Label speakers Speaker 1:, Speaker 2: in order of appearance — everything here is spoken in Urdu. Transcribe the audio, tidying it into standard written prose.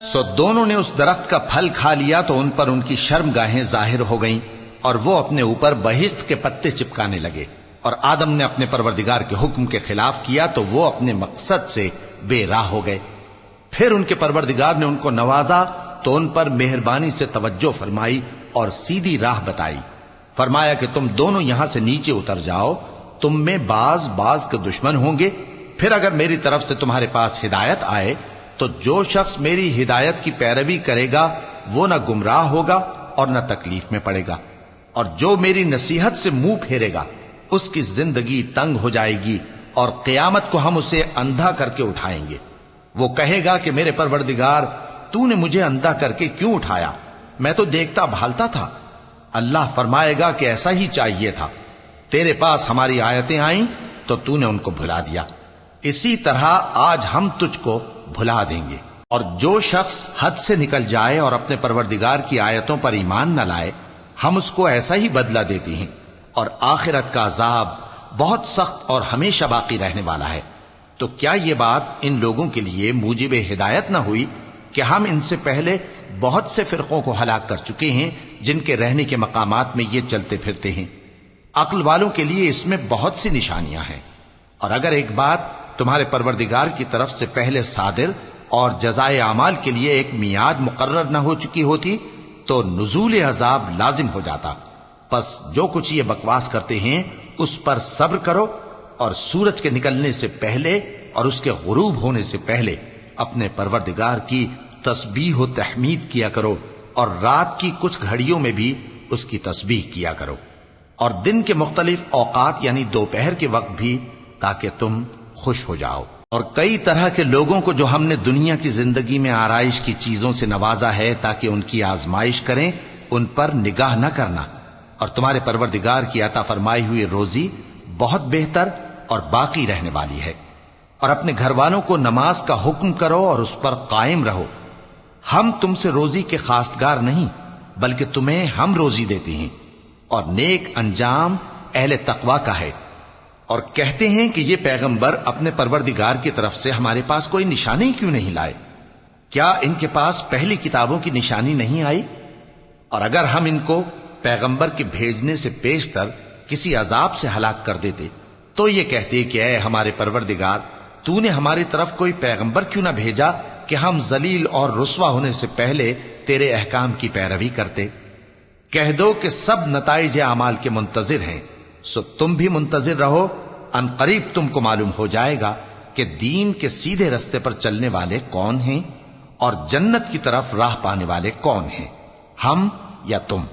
Speaker 1: سو دونوں نے اس درخت کا پھل کھا لیا تو ان پر ان کی شرمگاہیں ظاہر ہو گئیں اور وہ اپنے اوپر بہشت کے پتے چپکانے لگے، اور آدم نے اپنے پروردگار کے حکم کے خلاف کیا تو وہ اپنے مقصد سے بے راہ ہو گئے۔ پھر ان کے پروردگار نے ان کو نوازا تو ان پر مہربانی سے توجہ فرمائی اور سیدھی راہ بتائی۔ فرمایا کہ تم دونوں یہاں سے نیچے اتر جاؤ، تم میں بعض کے دشمن ہوں گے، پھر اگر میری طرف سے تمہارے پاس ہدایت آئے تو جو شخص میری ہدایت کی پیروی کرے گا وہ نہ گمراہ ہوگا اور نہ تکلیف میں پڑے گا، اور جو میری نصیحت سے منہ پھیرے گا اس کی زندگی تنگ ہو جائے گی، اور قیامت کو ہم اسے اندھا کر کے اٹھائیں گے۔ وہ کہے گا کہ میرے پروردگار، تو نے مجھے اندھا کر کے کیوں اٹھایا؟ میں تو دیکھتا بھالتا تھا۔ اللہ فرمائے گا کہ ایسا ہی چاہیے تھا، تیرے پاس ہماری آیتیں آئیں تو تو نے ان کو بھلا دیا، اسی طرح آج ہم تجھ کو بھلا دیں گے۔ اور جو شخص حد سے نکل جائے اور اپنے پروردگار کی آیتوں پر ایمان نہ لائے، ہم اس کو ایسا ہی بدلہ دیتے ہیں، اور آخرت کا عذاب بہت سخت اور ہمیشہ باقی رہنے والا ہے۔ تو کیا یہ بات ان لوگوں کے لیے موجب ہدایت نہ ہوئی کہ ہم ان سے پہلے بہت سے فرقوں کو ہلاک کر چکے ہیں جن کے رہنے کے مقامات میں یہ چلتے پھرتے ہیں؟ عقل والوں کے لیے اس میں بہت سی نشانیاں ہیں۔ اور اگر ایک بات تمہارے پروردگار کی طرف سے پہلے صادر اور جزائے اعمال کے لیے ایک میعاد مقرر نہ ہو چکی ہوتی تو نزول عذاب لازم ہو جاتا۔ پس جو کچھ یہ بکواس کرتے ہیں اس پر صبر کرو، اور سورج کے نکلنے سے پہلے اور اس کے غروب ہونے سے پہلے اپنے پروردگار کی تسبیح و تحمید کیا کرو، اور رات کی کچھ گھڑیوں میں بھی اس کی تسبیح کیا کرو، اور دن کے مختلف اوقات یعنی دوپہر کے وقت بھی، تاکہ تم خوش ہو جاؤ۔ اور کئی طرح کے لوگوں کو جو ہم نے دنیا کی زندگی میں آرائش کی چیزوں سے نوازا ہے تاکہ ان کی آزمائش کریں، ان پر نگاہ نہ کرنا، اور تمہارے پروردگار کی عطا فرمائی ہوئی روزی بہت بہتر اور باقی رہنے والی ہے۔ اور اپنے گھر والوں کو نماز کا حکم کرو اور اس پر قائم رہو۔ ہم تم سے روزی کے خواستگار نہیں، بلکہ تمہیں ہم روزی دیتے ہیں، اور نیک انجام اہل تقوی کا ہے۔ اور کہتے ہیں کہ یہ پیغمبر اپنے پروردگار کی طرف سے ہمارے پاس کوئی نشانی کیوں نہیں لائے؟ کیا ان کے پاس پہلی کتابوں کی نشانی نہیں آئی؟ اور اگر ہم ان کو پیغمبر کے بھیجنے سے پیشتر کسی عذاب سے ہلاک کر دیتے تو یہ کہتے کہ اے ہمارے پروردگار، تو نے ہماری طرف کوئی پیغمبر کیوں نہ بھیجا کہ ہم ذلیل اور رسوا ہونے سے پہلے تیرے احکام کی پیروی کرتے۔ کہہ دو کہ سب نتائج اعمال کے منتظر ہیں، سو تم بھی منتظر رہو، ان قریب تم کو معلوم ہو جائے گا کہ دین کے سیدھے رستے پر چلنے والے کون ہیں اور جنت کی طرف راہ پانے والے کون ہیں، ہم یا تم۔